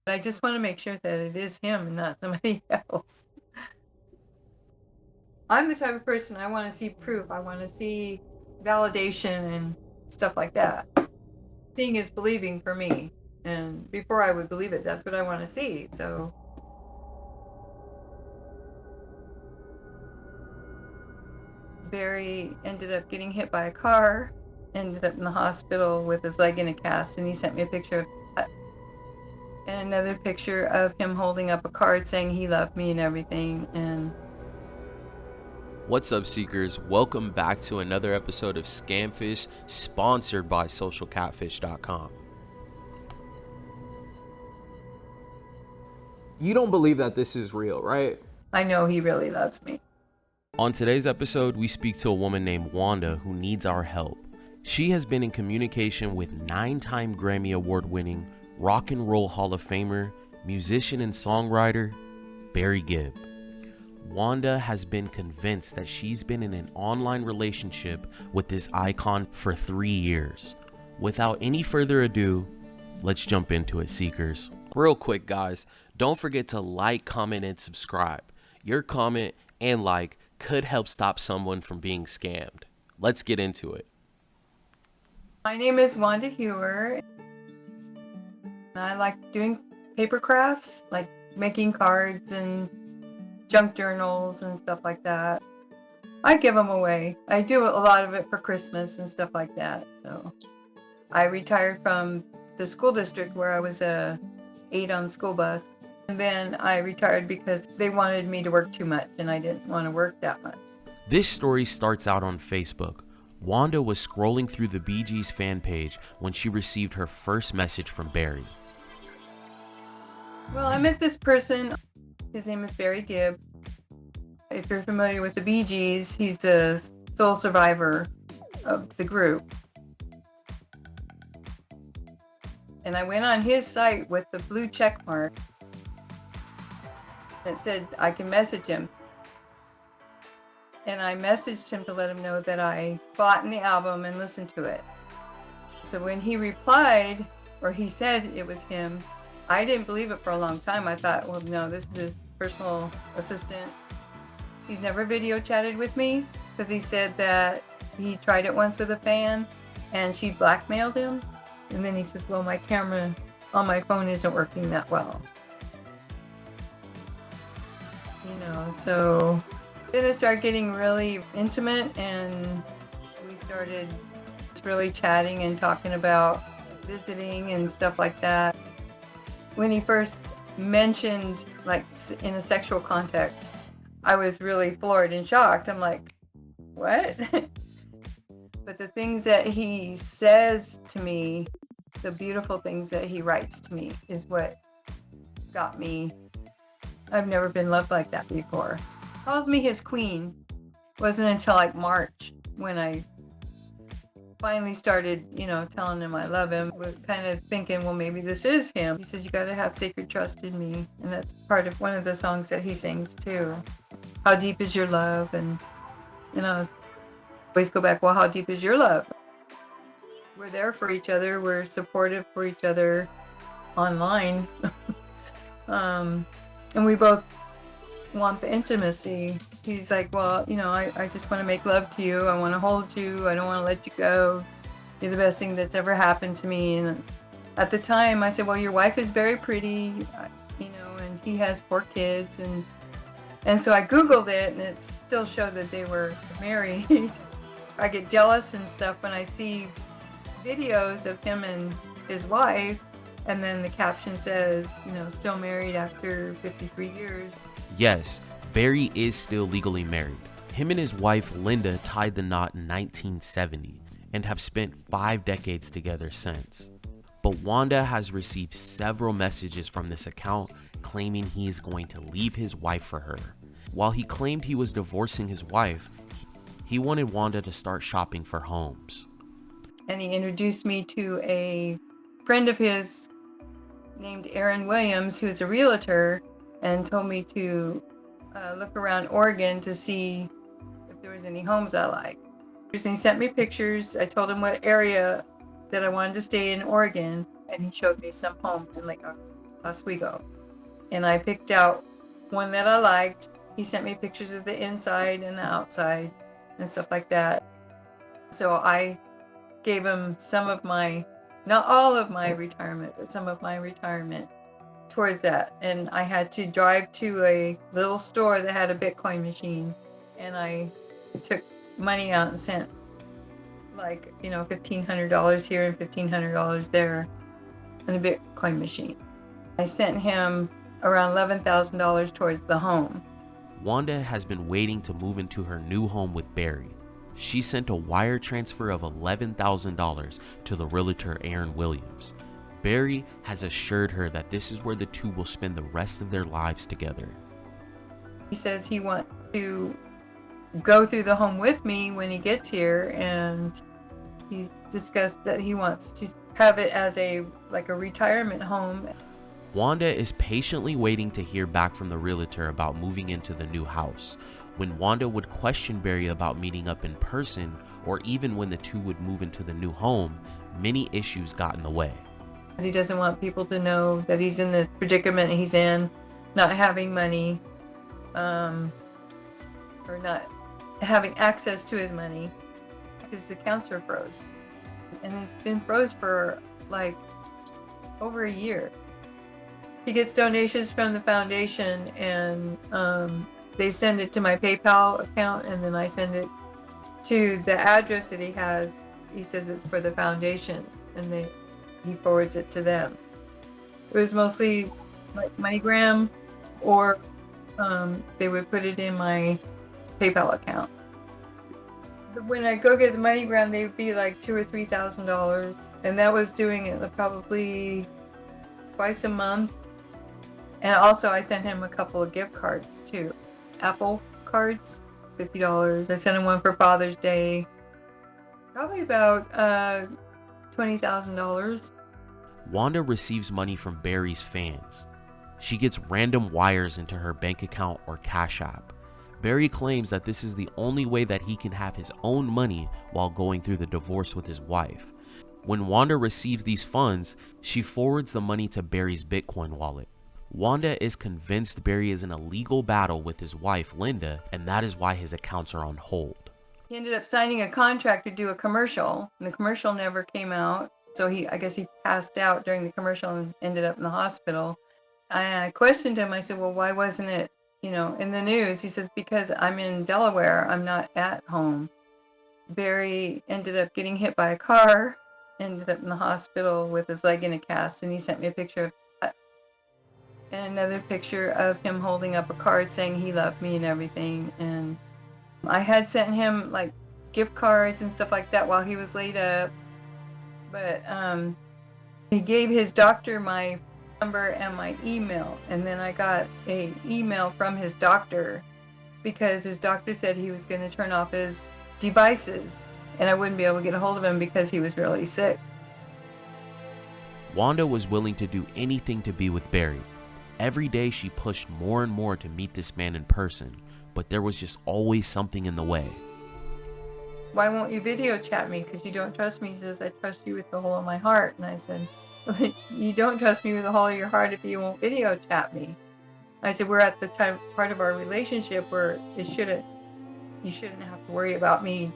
I just want to make sure that it is him and not somebody else. I'm the type of person I want to see proof. I want to see validation and stuff like that. Seeing is believing for me. And before I would believe it, that's what I want to see. So Barry ended up getting hit by a car, ended up in the hospital with his leg in a cast, and he sent me a picture of that. And another picture of him holding up a card saying he loved me and everything. And what's up, Seekers? Welcome back to another episode of Scamfish, sponsored by socialcatfish.com. You don't believe that this is real, right? I know he really loves me. On today's episode, we speak to a woman named Wanda who needs our help. She has been in communication with 9-time Grammy Award-winning Rock and Roll Hall of Famer, musician and songwriter, Barry Gibb. Wanda has been convinced that she's been in an online relationship with this icon for 3 years. Without any further ado, let's jump into it, Seekers. Real quick, guys, don't forget to like, comment, and subscribe. Your comment and like could help stop someone from being scammed. Let's get into it. My name is Wanda Hewer. I like doing paper crafts, like making cards and junk journals and stuff like that. I give them away. I do a lot of it for Christmas and stuff like that. So I retired from the school district where I was a aide on the school bus. And then I retired because they wanted me to work too much and I didn't want to work that much. This story starts out on Facebook. Wanda was scrolling through the Bee Gees fan page when she received her first message from Barry. Well, I met this person. His name is Barry Gibb. If you're familiar with the Bee Gees, he's the sole survivor of the group. And I went on his site with the blue check mark. It said I can message him. And I messaged him to let him know that I bought the album and listened to it. So when he replied, or he said it was him, I didn't believe it for a long time. I thought, well, no, this is his personal assistant. He's never video chatted with me because he said that he tried it once with a fan and she blackmailed him. And then he says, well, my camera on my phone isn't working that well. So then it started getting really intimate and we started really chatting and talking about visiting and stuff like that. When he first mentioned, like, in a sexual context, I was really floored and shocked. I'm like, what? But the things that he says to me, the beautiful things that he writes to me is what got me. I've never been loved like that before. Calls me his queen. Wasn't until like March when I finally started, telling him I love him. Was kind of thinking, well, maybe this is him. He says, you got to have sacred trust in me. And that's part of one of the songs that he sings too. How deep is your love? And, always go back, well, how deep is your love? We're there for each other. We're supportive for each other online. And we both want the intimacy. He's like, well, I just want to make love to you. I want to hold you. I don't want to let you go. You're the best thing that's ever happened to me. And at the time I said, well, your wife is very pretty, and he has 4 kids. And so I Googled it and it still showed that they were married. I get jealous and stuff when I see videos of him and his wife. And then the caption says, still married after 53 years. Yes, Barry is still legally married. Him and his wife Linda tied the knot in 1970 and have spent 5 decades together since. But Wanda has received several messages from this account claiming he is going to leave his wife for her. While he claimed he was divorcing his wife, he wanted Wanda to start shopping for homes. And he introduced me to a friend of his named Aaron Williams, who's a realtor, and told me to look around Oregon to see if there was any homes I liked. And he sent me pictures. I told him what area that I wanted to stay in Oregon. and he showed me some homes in Lake Oswego. And I picked out one that I liked. He sent me pictures of the inside and the outside and stuff like that. So I gave him some of my, not all of my retirement, but some of my retirement towards that. And I had to drive to a little store that had a Bitcoin machine, and I took money out and sent like, $1,500 here and $1,500 there in a Bitcoin machine. I sent him around $11,000 towards the home. Wanda has been waiting to move into her new home with Barry. She sent a wire transfer of $11,000 to the realtor Aaron Williams. Barry has assured her that this is where the two will spend the rest of their lives together. He says he wants to go through the home with me when he gets here, and he's discussed that he wants to have it as a retirement home. Wanda is patiently waiting to hear back from the realtor about moving into the new house. When Wanda would question Barry about meeting up in person, or even when the two would move into the new home, many issues got in the way. He doesn't want people to know that he's in the predicament he's in, not having money, or not having access to his money, because his accounts are froze. And it's been froze for like over a year. He gets donations from the foundation, and they send it to my PayPal account, and then I send it to the address that he has. He says it's for the foundation, and he forwards it to them. It was mostly like MoneyGram, or they would put it in my PayPal account. When I go get the MoneyGram, they would be like $2,000 or $3,000, and that was doing it probably twice a month. And also I sent him a couple of gift cards too. Apple cards, $50. I sent him one for Father's Day, probably about $20,000. Wanda receives money from Barry's fans. She gets random wires into her bank account or Cash App. Barry claims that this is the only way that he can have his own money while going through the divorce with his wife. When Wanda receives these funds, she forwards the money to Barry's Bitcoin wallet. Wanda is convinced Barry is in a legal battle with his wife, Linda, and that is why his accounts are on hold. He ended up signing a contract to do a commercial, and the commercial never came out. So I guess he passed out during the commercial and ended up in the hospital. I questioned him. I said, well, why wasn't it, in the news? He says, because I'm in Delaware, I'm not at home. Barry ended up getting hit by a car, ended up in the hospital with his leg in a cast, and he sent me a picture of that. And another picture of him holding up a card saying he loved me and everything. And I had sent him like gift cards and stuff like that while he was laid up. But he gave his doctor my number and my email. And then I got an email from his doctor because his doctor said he was going to turn off his devices and I wouldn't be able to get a hold of him because he was really sick. Wanda was willing to do anything to be with Barry. Every day she pushed more and more to meet this man in person, but there was just always something in the way. Why won't you video chat me? Because you don't trust me. He says, I trust you with the whole of my heart. And I said, well, you don't trust me with the whole of your heart if you won't video chat me. I said, we're at the part of our relationship where you shouldn't have to worry about me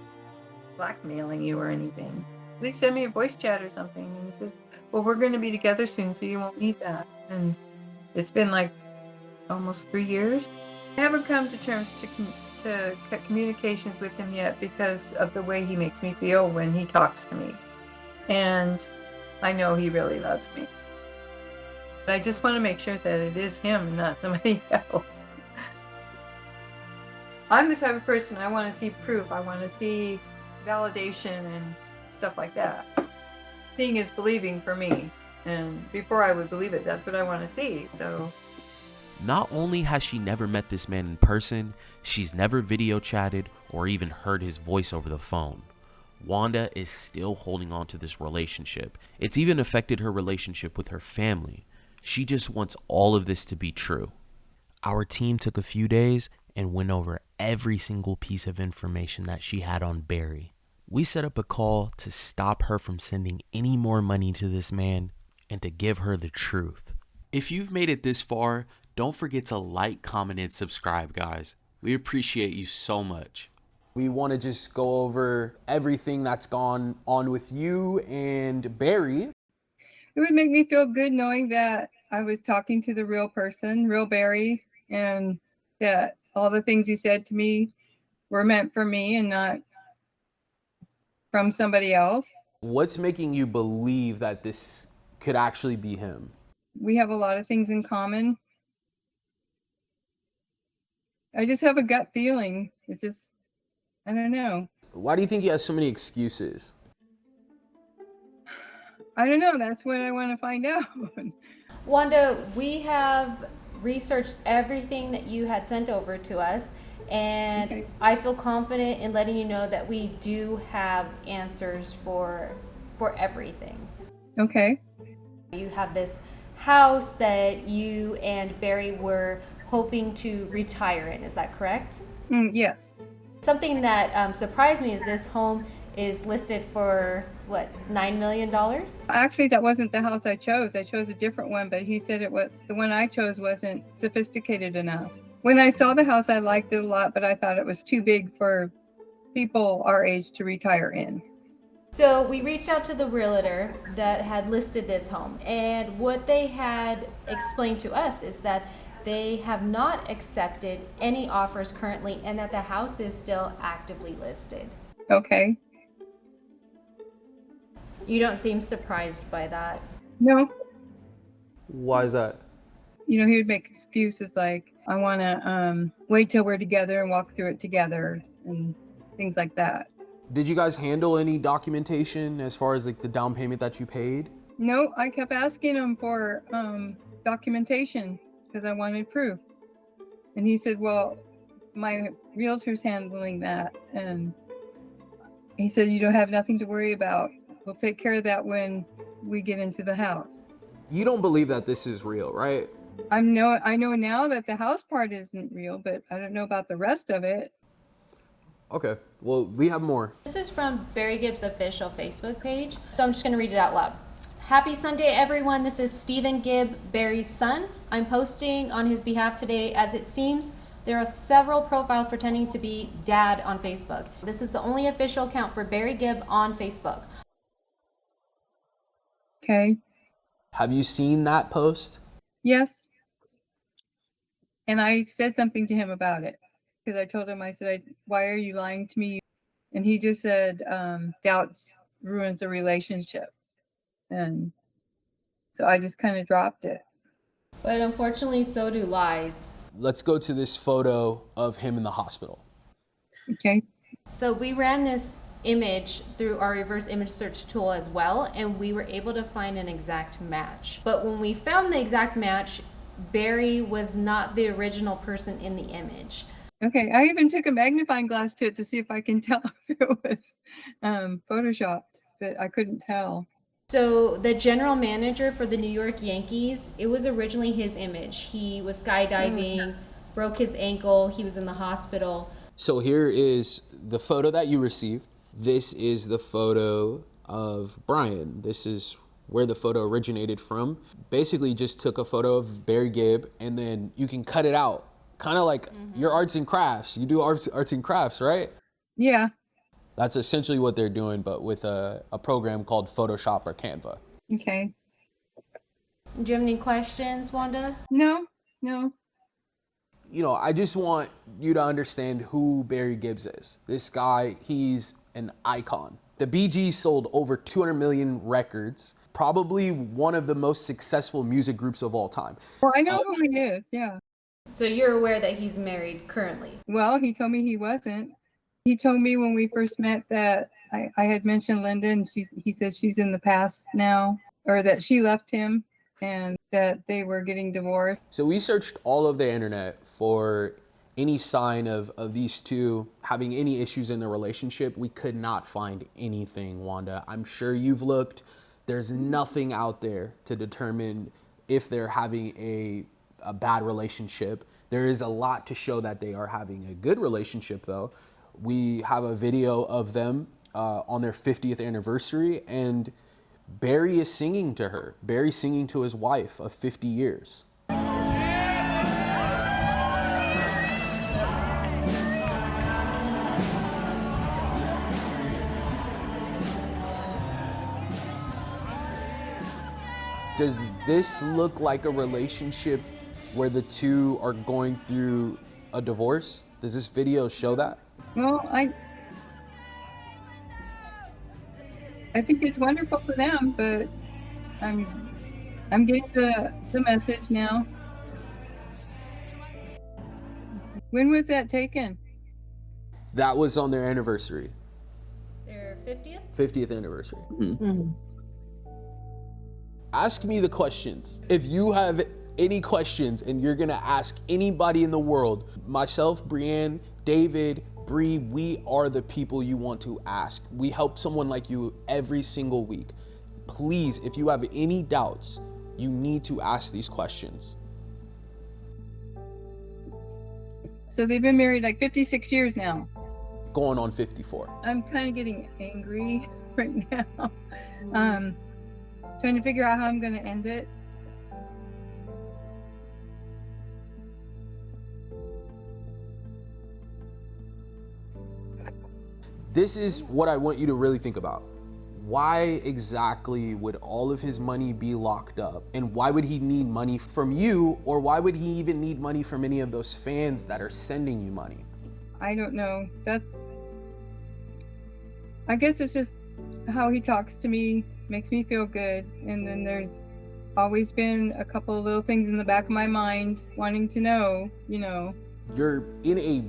blackmailing you or anything. Please send me a voice chat or something. And he says, well, we're going to be together soon, so you won't need that. And it's been like almost 3 years. I haven't come to terms to cut communications with him yet because of the way he makes me feel when he talks to me. And I know he really loves me. But I just want to make sure that it is him and not somebody else. I'm the type of person, I want to see proof. I want to see validation and stuff like that. Seeing is believing for me. And before I would believe it, that's what I want to see. So not only has she never met this man in person, she's never video chatted or even heard his voice over the phone. Wanda is still holding on to this relationship. It's even affected her relationship with her family. She just wants all of this to be true. Our team took a few days and went over every single piece of information that she had on Barry. We set up a call to stop her from sending any more money to this man and to give her the truth. If you've made it this far, don't forget to like, comment, and subscribe, guys. We appreciate you so much. We want to just go over everything that's gone on with you and Barry. It would make me feel good knowing that I was talking to the real person, real Barry, and that all the things he said to me were meant for me and not from somebody else. What's making you believe that this could actually be him? We have a lot of things in common. I just have a gut feeling. It's just, I don't know. Why do you think he has so many excuses? I don't know. That's what I want to find out. Wanda, we have researched everything that you had sent over to us, and Okay. I feel confident in letting you know that we do have answers for everything. Okay. You have this house that you and Barry were hoping to retire in. Is that correct? Yes. Something that surprised me is this home is listed for what, $9 million? Actually, that wasn't the house I chose. I chose a different one, but he said the one I chose wasn't sophisticated enough. When I saw the house, I liked it a lot, but I thought it was too big for people our age to retire in. So we reached out to the realtor that had listed this home, and what they had explained to us is that they have not accepted any offers currently and that the house is still actively listed. Okay. You don't seem surprised by that. No, Why is that? he would make excuses like, I want to wait till we're together and walk through it together and things like that. Did you guys handle any documentation as far as like the down payment that you paid? No, I kept asking him for documentation because I wanted proof. And he said, well, my realtor's handling that. And he said, you don't have nothing to worry about. We'll take care of that when we get into the house. You don't believe that this is real, right? I know now that the house part isn't real, but I don't know about the rest of it. Okay, well, we have more. This is from Barry Gibb's official Facebook page, so I'm just going to read it out loud. Happy Sunday, everyone. This is Stephen Gibb, Barry's son. I'm posting on his behalf today as it seems there are several profiles pretending to be dad on Facebook. This is the only official account for Barry Gibb on Facebook. Okay. Have you seen that post? Yes. And I said something to him about it because I told him, I said, why are you lying to me? And he just said, doubts ruins a relationship. And so I just kind of dropped it. But unfortunately, so do lies. Let's go to this photo of him in the hospital. Okay. So we ran this image through our reverse image search tool as well, and we were able to find an exact match. But when we found the exact match, Barry was not the original person in the image. Okay. I even took a magnifying glass to it to see if I can tell if it was photoshopped, but I couldn't tell. So the general manager for the New York Yankees, it was originally his image. He was skydiving, broke his ankle, he was in the hospital. So here is the photo that you received. This is the photo of Brian. This is where the photo originated from. Basically just took a photo of Barry Gibb and then you can cut it out. Kind of like your arts and crafts. You do arts and crafts, right? Yeah. That's essentially what they're doing, but with a program called Photoshop or Canva. Okay. Do you have any questions, Wanda? No. You know, I just want you to understand who Barry Gibbs is. This guy, he's an icon. The Bee Gees sold over 200 million records, probably one of the most successful music groups of all time. Well, I know who he is. Yeah. So you're aware that he's married currently? Well, he told me he wasn't. He told me when we first met that I had mentioned Linda, and he said she's in the past now, or that she left him and that they were getting divorced. So we searched all of the internet for any sign of these two having any issues in their relationship. We could not find anything, Wanda. I'm sure you've looked. There's nothing out there to determine if they're having a bad relationship. There is a lot to show that they are having a good relationship, though. We have a video of them on their 50th anniversary, and Barry is singing to her. Barry's singing to his wife of 50 years. Does this look like a relationship where the two are going through a divorce? Does this video show that? Well, I think it's wonderful for them, but I'm getting the message now. When was that taken? That was on their anniversary. Their 50th? 50th anniversary. Ask me the questions. If you have any questions and you're gonna ask anybody in the world, myself, Brianne, David, Bree, we are the people you want to ask. We help someone like you every single week. Please, if you have any doubts, you need to ask these questions. So they've been married like 56 years now. Going on 54. I'm kind of getting angry right now. Trying to figure out how I'm going to end it. This is what I want you to really think about. Why exactly would all of his money be locked up? And why would he need money from you? Or why would he even need money from any of those fans that are sending you money? I don't know. I guess it's just how he talks to me makes me feel good. And then there's always been a couple of little things in the back of my mind wanting to know, You're in a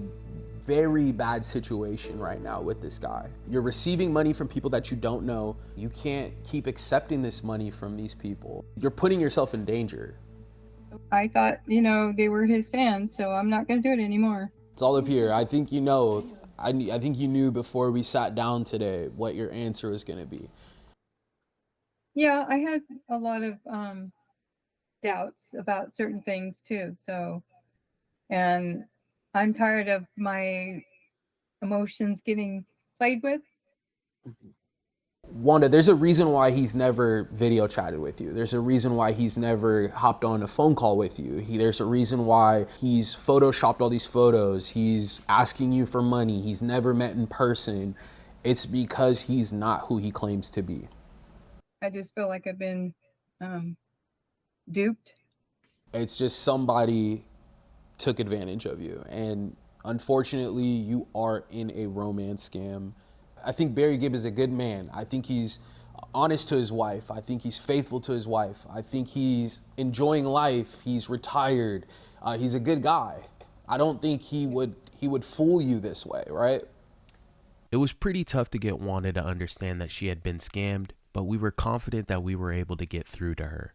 very bad situation right now with this guy. You're receiving money from people that you don't know. You can't keep accepting this money from these people. You're putting yourself in danger. I thought, they were his fans, so I'm not going to do it anymore. It's all up here. I think you know. I think you knew before we sat down today what your answer was going to be. Yeah, I had a lot of doubts about certain things too. So, and I'm tired of my emotions getting played with. Wanda, there's a reason why he's never video chatted with you. There's a reason why he's never hopped on a phone call with you. There's a reason why he's photoshopped all these photos. He's asking you for money. He's never met in person. It's because he's not who he claims to be. I just feel like I've been duped. It's just somebody took advantage of you. And unfortunately, you are in a romance scam. I think Barry Gibb is a good man. I think he's honest to his wife. I think he's faithful to his wife. I think he's enjoying life. He's retired. He's a good guy. I don't think he would fool you this way, right? It was pretty tough to get Wanda to understand that she had been scammed, but we were confident that we were able to get through to her.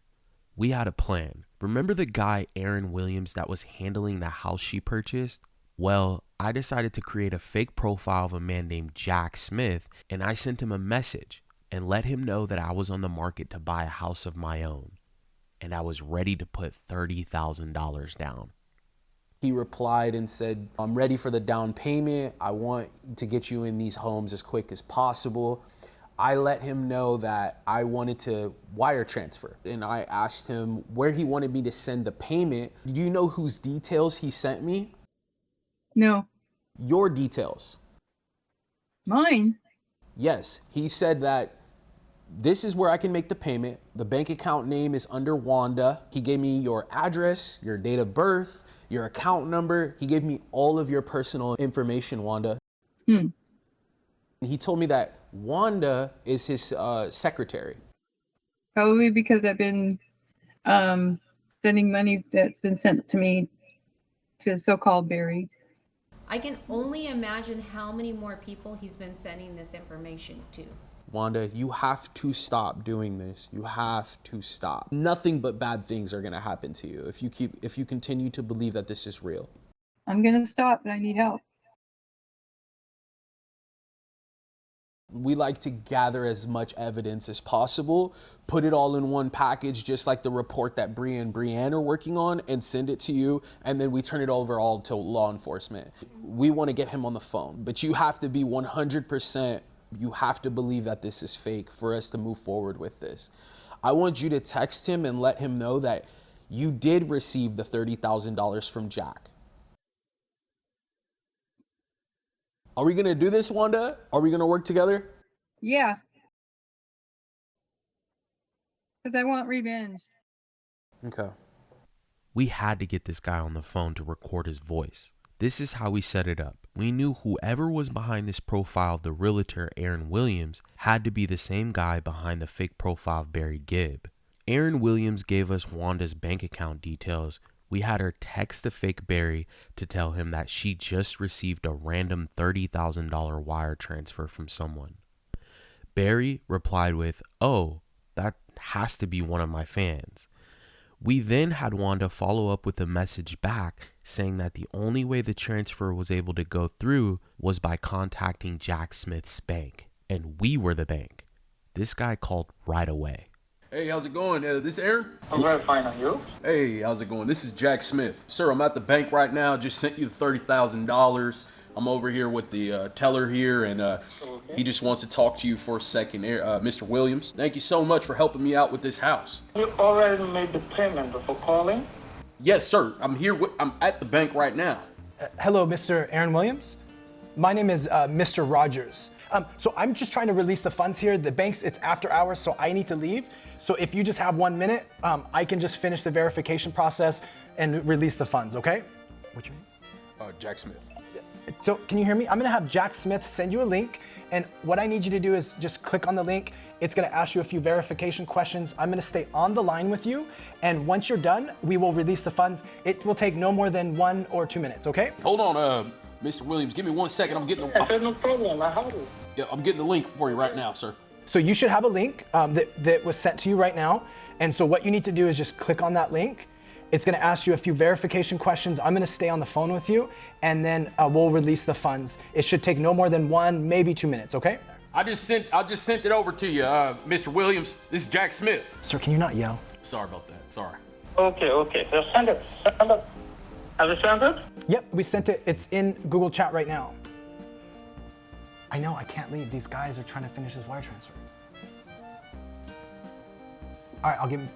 We had a plan. Remember the guy Aaron Williams that was handling the house she purchased? Well, I decided to create a fake profile of a man named Jack Smith, and I sent him a message and let him know that I was on the market to buy a house of my own, and I was ready to put $30,000 down. He replied and said, I'm ready for the down payment. I want to get you in these homes as quick as possible. I let him know that I wanted to wire transfer, and I asked him where he wanted me to send the payment. Do you know whose details he sent me? No. Your details. Mine? Yes. He said that this is where I can make the payment. The bank account name is under Wanda. He gave me your address, your date of birth, your account number. He gave me all of your personal information, Wanda. He told me that Wanda is his secretary. Probably because I've been sending money that's been sent to me to so-called Barry. I can only imagine how many more people he's been sending this information to. Wanda, you have to stop doing this. You have to stop. Nothing but bad things are going to happen to you if you continue to believe that this is real. I'm going to stop, but I need help. We like to gather as much evidence as possible, put it all in one package, just like the report that Bree and Brianne are working on, and send it to you, and then we turn it over all to law enforcement. We want to get him on the phone, but you have to be 100% You have to believe that this is fake for us to move forward with this. I want you to text him and let him know that you did receive the $30,000 from Jack. Are we going to do this, Wanda? Are we going to work together? Yeah. Because I want revenge. Okay. We had to get this guy on the phone to record his voice. This is how we set it up. We knew whoever was behind this profile of the realtor Aaron Williams had to be the same guy behind the fake profile of Barry Gibb. Aaron Williams gave us Wanda's bank account details. We had her text the fake Barry to tell him that she just received a random $30,000 wire transfer from someone. Barry replied with, "Oh, that has to be one of my fans." We then had Wanda follow up with a message back saying that the only way the transfer was able to go through was by contacting Jack Smith's bank, and we were the bank. This guy called right away. Hey, how's it going? This Aaron? I'm very fine, and you? Hey, how's it going? This is Jack Smith. Sir, I'm at the bank right now. Just sent you the $30,000. I'm over here with the teller here, and he just wants to talk to you for a second. Mr. Williams, thank you so much for helping me out with this house. You already made the payment before calling? Yes, sir. I'm here. I'm at the bank right now. Hello, Mr. Aaron Williams. My name is Mr. Rogers. So I'm just trying to release the funds here. The bank's, it's after hours, so I need to leave. So if you just have 1 minute, I can just finish the verification process and release the funds, okay? What's your name? Jack Smith. So can you hear me? I'm gonna have Jack Smith send you a link, and what I need you to do is just click on the link. It's gonna ask you a few verification questions. I'm gonna stay on the line with you, and once you're done, we will release the funds. It will take no more than 1 or 2 minutes, okay? Hold on, Mr. Williams. Give me 1 second. I'm getting I said no problem, I have it. Yeah, I'm getting the link for you right now, sir. So you should have a link that was sent to you right now. And so what you need to do is just click on that link. It's gonna ask you a few verification questions. I'm gonna stay on the phone with you, and then we'll release the funds. It should take no more than 1, maybe 2 minutes, okay? I just sent it over to you, Mr. Williams. This is Jack Smith. Sir, can you not yell? Sorry about that. Sorry. Okay. So send it. Have you sent it? Yep, we sent it. It's in Google Chat right now. I know, I can't leave. These guys are trying to finish this wire transfer. All right, I'll give him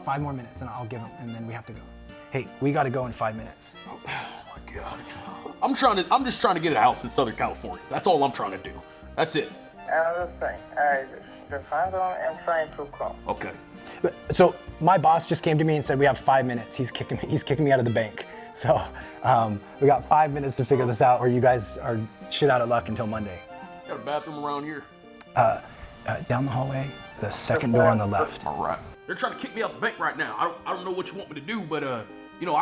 5 more minutes, and I'll give him, and then we have to go. Hey, we got to go in 5 minutes. Oh my God. I'm just trying to get a house in Southern California. That's all I'm trying to do. That's it. I understand. Just hang on and trying to call. Okay. So my boss just came to me and said we have 5 minutes. He's kicking me out of the bank. So we got 5 minutes to figure this out, or you guys are shit out of luck until Monday. Got a bathroom around here? Down the hallway, the second door on the left. All right. They're trying to kick me out the bank right now. I don't know what you want me to do, but I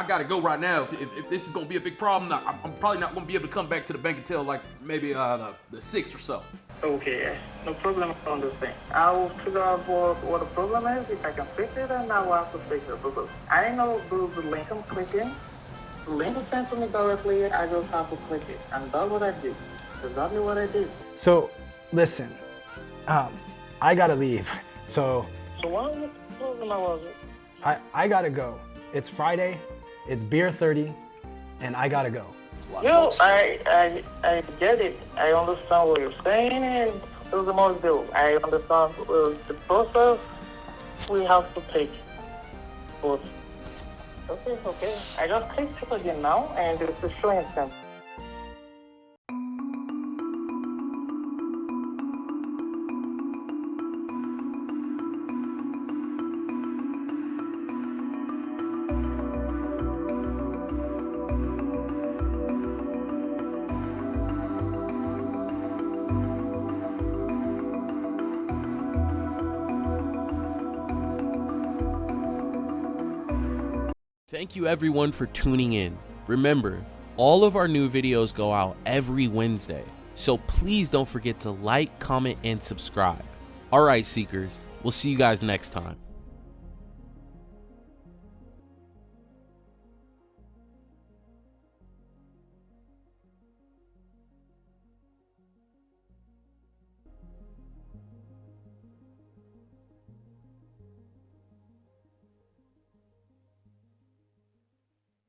gotta go right now. If this is gonna be a big problem, I'm probably not gonna be able to come back to the bank until like maybe the 6th or so. Okay, no problem on this thing. I will figure out what the problem is. If I can fix it, then I will have to fix it. Because I know the link I'm clicking. The link is sent to me directly. I just have to click it. And that's what I did. Exactly what I did. So listen, I gotta leave. So what problem was it? I gotta go. It's Friday, it's beer 30, and I gotta go. Yo, I get it. I understand what you're saying, and it was a more deal. I understand the process we have to take. But okay. I just clicked it again now, and it's showing them. Thank you everyone for tuning in. Remember, all of our new videos go out every Wednesday, so please don't forget to like, comment, and subscribe. Alright, Seekers, we'll see you guys next time.